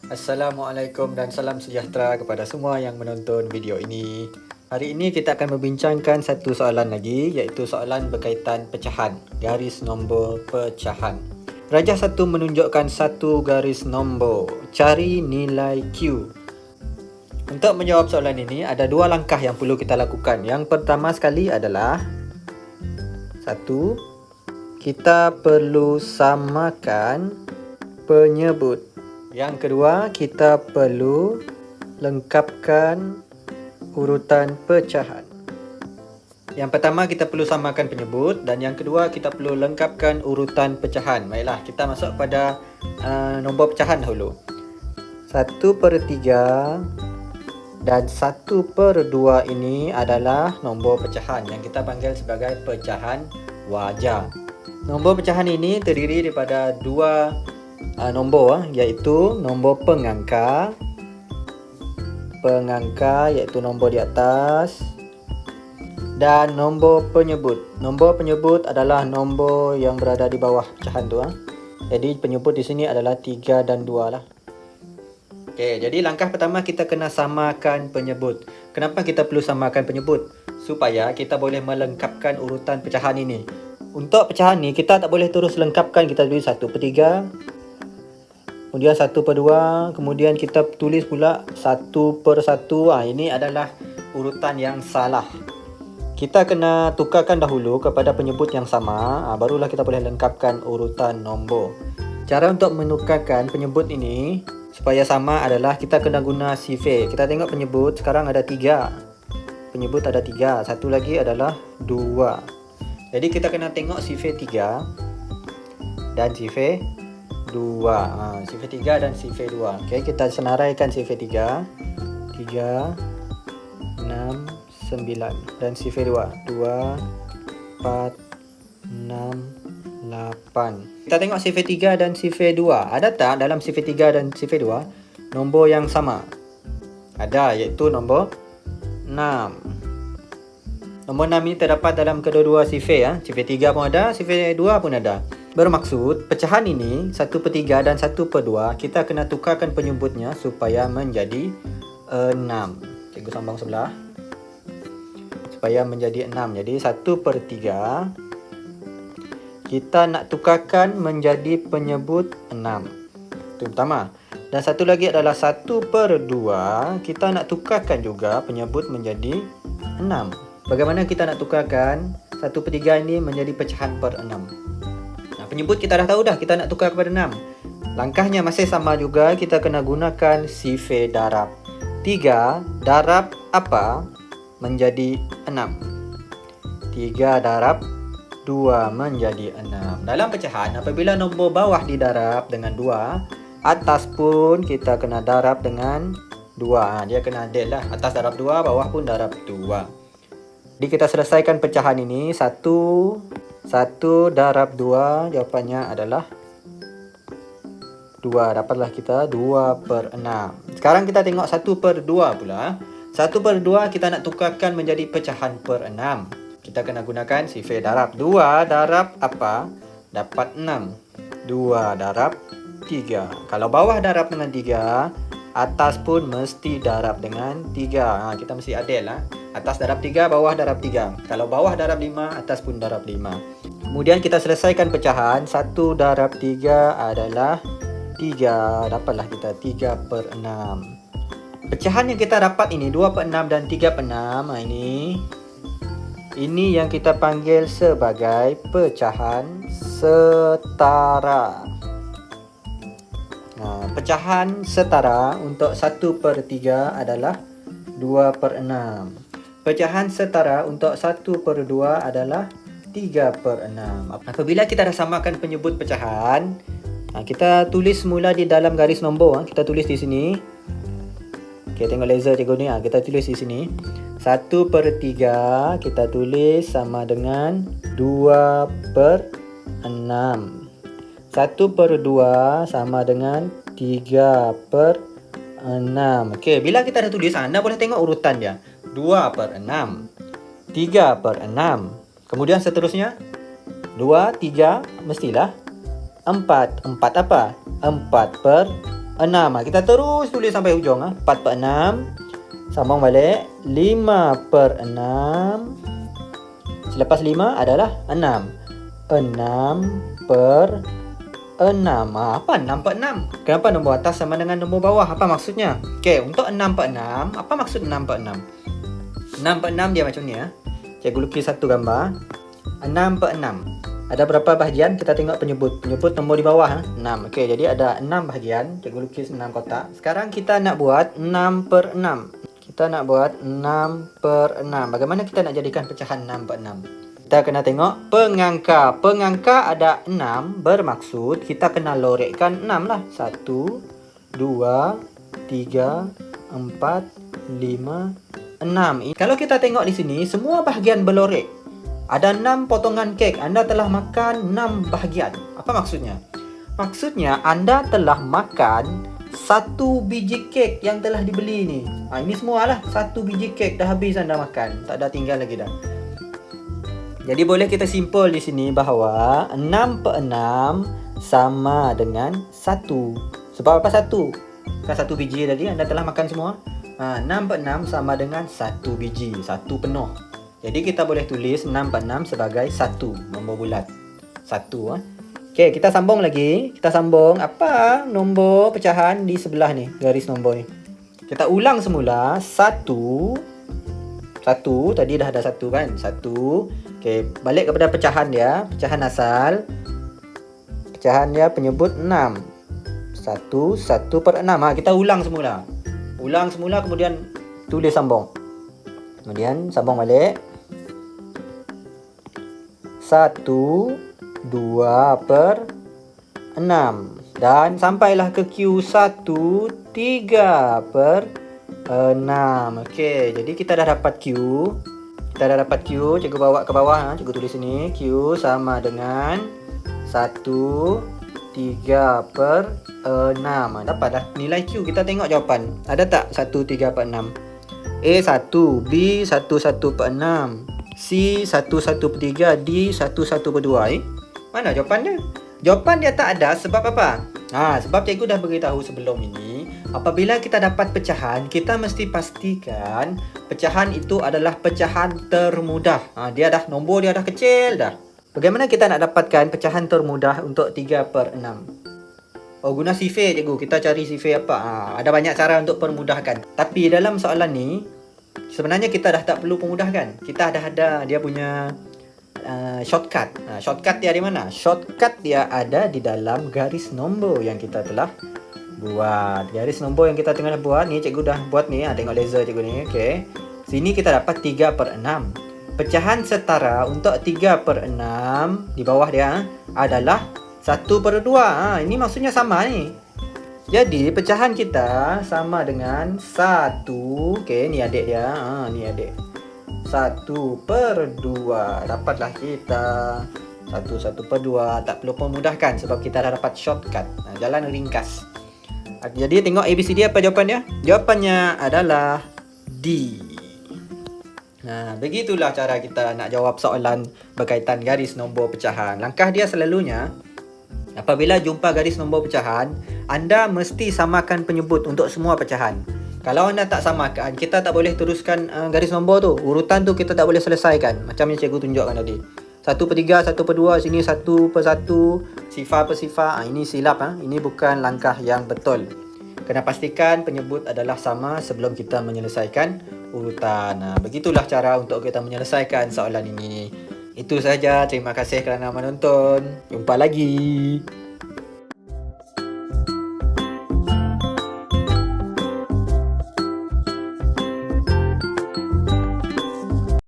Assalamualaikum dan salam sejahtera kepada semua yang menonton video ini. Hari ini kita akan membincangkan satu soalan lagi, iaitu soalan berkaitan pecahan, garis nombor pecahan. Rajah 1 menunjukkan satu garis nombor. Cari nilai Q. Untuk menjawab soalan ini, ada dua langkah yang perlu kita lakukan. Yang pertama sekali adalah satu, kita perlu samakan penyebut. Yang kedua, kita perlu lengkapkan urutan pecahan. Yang pertama, kita perlu samakan penyebut, dan yang kedua, kita perlu lengkapkan urutan pecahan. Baiklah, kita masuk pada nombor pecahan dahulu. 1/3 dan 1/2 ini adalah nombor pecahan yang kita panggil sebagai pecahan wajar. Nombor pecahan ini terdiri daripada dua nombor, iaitu nombor pengangka iaitu nombor di atas, dan nombor penyebut. Nombor penyebut adalah nombor yang berada di bawah pecahan tu. Jadi penyebut di sini adalah 3 dan 2 lah. Okey, jadi langkah pertama kita kena samakan penyebut. Kenapa kita perlu samakan penyebut? Supaya kita boleh melengkapkan urutan pecahan ini. Untuk pecahan ni kita tak boleh terus lengkapkan, kita tulis 1/3, kemudian 1/2, kemudian kita tulis pula 1/1. Ini adalah urutan yang salah. Kita kena tukarkan dahulu kepada penyebut yang sama, barulah kita boleh lengkapkan urutan nombor. Cara untuk menukarkan penyebut ini supaya sama adalah kita kena guna sifir. Kita tengok penyebut sekarang ada 3. Penyebut ada 3, satu lagi adalah 2. Jadi kita kena tengok sifir 3 dan sifir 2. Sifir 3 dan sifir 2. Okey, kita senaraikan sifir 3, 6, 9, dan sifir 2, 4, 6, 8. Kita tengok sifir 3 dan sifir 2. Ada tak dalam sifir 3 dan sifir 2 nombor yang sama? Ada, iaitu nombor 6. Nombor 6 ini terdapat dalam kedua-dua sifir. Sifir 3 pun ada, sifir 2 pun ada. Bermaksud pecahan ini 1/3 dan 1/2 kita kena tukarkan penyebutnya supaya menjadi 6. Cikgu sambung sebelah. Supaya menjadi 6. Jadi 1/3 kita nak tukarkan menjadi penyebut 6. Itu pertama. Dan satu lagi adalah 1/2 kita nak tukarkan juga penyebut menjadi 6. Bagaimana kita nak tukarkan 1/3 ini menjadi pecahan per 6? Penyebut kita dah tahu dah, kita nak tukar kepada 6. Langkahnya masih sama juga, kita kena gunakan sifir darab. 3 darab apa menjadi 6? 3 darab 2 menjadi 6. Dalam pecahan, apabila nombor bawah didarab dengan 2, atas pun kita kena darab dengan 2. Dia kena adil lah. Atas darab 2, bawah pun darab 2. Jadi kita selesaikan pecahan ini. 1 darab 2, jawapannya adalah 2. Dapatlah kita 2/6. Sekarang kita tengok 1/2 pula. 1/2 kita nak tukarkan menjadi pecahan per 6. Kita kena gunakan sifir darab. 2 darab apa? Dapat 6. 2 darab 3. Kalau bawah darab dengan 3, atas pun mesti darab dengan 3. Kita mesti adil lah. Atas darab 3, bawah darab 3. Kalau bawah darab 5, atas pun darab 5. Kemudian kita selesaikan pecahan. 1 darab 3 adalah 3. Dapatlah kita 3/6. Pecahan yang kita dapat ini 2/6 dan 3/6. Ini yang kita panggil sebagai pecahan setara. Pecahan setara untuk 1/3 adalah 2/6. Pecahan setara untuk 1/2 adalah 3/6. Apabila kita dah samakan penyebut pecahan, kita tulis semula di dalam garis nombor. Kita tulis di sini. Okay, tengok laser cikgu ni. Kita tulis di sini. 1/3 kita tulis sama dengan 2/6. 1/2 sama dengan 3/6. Okey, bila kita dah tulis, anda boleh tengok urutan dia. 2/6, 3/6. Kemudian seterusnya 2, 3, mestilah 4. 4 apa? 4/6. 6. Kita terus tulis sampai hujung. 4 per 6. Sambung balik. 5 per 6. Selepas 5 adalah 6. 6 per 6. Apa 6 per 6? Kenapa nombor atas sama dengan nombor bawah? Apa maksudnya? Okey, untuk 6 per 6, apa maksud 6 per 6? 6 per 6 dia macam ni ya. Cikgu lukis satu gambar. 6 per 6. Ada berapa bahagian? Kita tengok penyebut. Penyebut nombor di bawah 6. Okey, jadi ada 6 bahagian. Cikgu lukis 6 kotak. Sekarang kita nak buat 6 per 6. Kita nak buat 6 per 6. Bagaimana kita nak jadikan pecahan 6 per 6? Kita kena tengok pengangka. Pengangka ada 6, bermaksud kita kena lorekkan 6 lah. 1, 2, 3, 4, 5, 6. Kalau kita tengok di sini, semua bahagian berlorek. Ada 6 potongan kek. Anda telah makan 6 bahagian. Apa maksudnya? Maksudnya anda telah makan 1 biji kek yang telah dibeli ni. Ini semua lah 1 biji kek dah habis anda makan. Tak ada tinggal lagi dah. Jadi boleh kita simpul di sini bahawa 6 per 6 sama dengan 1. Sebab apa 1? Kan 1 biji tadi anda telah makan semua. 6 per 6 sama dengan 1 biji. 1 penuh. Jadi kita boleh tulis 6 per 6 sebagai 1. Nombor bulat. 1. Okey, kita sambung lagi. Kita sambung apa nombor pecahan di sebelah ni. Garis nombor ni. Kita ulang semula. 1. Tadi dah ada 1 kan. 1. Okey, balik kepada pecahan dia. Pecahan asal. Pecahan dia penyebut 6. 1 per 6. Kita ulang semula. Ulang semula kemudian tulis sambung. Kemudian sambung balik. 1, 2 per 6. Dan sampailah ke Q1, 3 per 6. Okey, jadi kita dah dapat Q. Kita dah dapat Q. Cikgu bawa ke bawah. Cikgu tulis sini. Q sama dengan 1, 3 per 6. Dapat dah nilai Q. Kita tengok jawapan. Ada tak 1, 3 per 6? A 1, B 1 per 6, C 1 per 3, D 1 per 2. Mana jawapan dia? Jawapan dia tak ada sebab apa? Sebab cikgu dah beritahu sebelum ini, apabila kita dapat pecahan, kita mesti pastikan pecahan itu adalah pecahan termudah. Dia dah nombor dia dah kecil dah. Bagaimana kita nak dapatkan pecahan termudah untuk 3 per 6? Guna sifir cikgu. Kita cari sifir apa? Ada banyak cara untuk permudahkan. Tapi dalam soalan ni, sebenarnya kita dah tak perlu pemudahkan. Kita dah ada dia punya shortcut. Shortcut dia di mana? Shortcut dia ada di dalam garis nombor yang kita telah buat. Garis nombor yang kita tengah buat ni, cikgu dah buat ni. Tengok laser cikgu ni. Okey. Sini kita dapat 3 per 6. Pecahan setara untuk 3 per 6 di bawah dia adalah 1 per 2. Ini maksudnya sama ni. Jadi pecahan kita sama dengan 1. Okey, ni adik dia. Ni adik. 1 per 2. Dapatlah kita 1 per 2. Tak perlu pemudahkan sebab kita dah dapat shortcut. Jalan ringkas. Jadi tengok ABCD apa jawapannya? Jawapannya adalah D. Begitulah cara kita nak jawab soalan berkaitan garis nombor pecahan. Langkah dia selalunya, apabila jumpa garis nombor pecahan, anda mesti samakan penyebut untuk semua pecahan. Kalau anda tak samakan, kita tak boleh teruskan garis nombor tu. Urutan tu kita tak boleh selesaikan. Macam yang cikgu tunjukkan tadi. 1 per 3, 1 per 2, sini 1 per 1, sifar per sifar. Ini silap. Ini bukan langkah yang betul. Kena pastikan penyebut adalah sama sebelum kita menyelesaikan urutan. Begitulah cara untuk kita menyelesaikan soalan ini. Itu sahaja. Terima kasih kerana menonton. Jumpa lagi.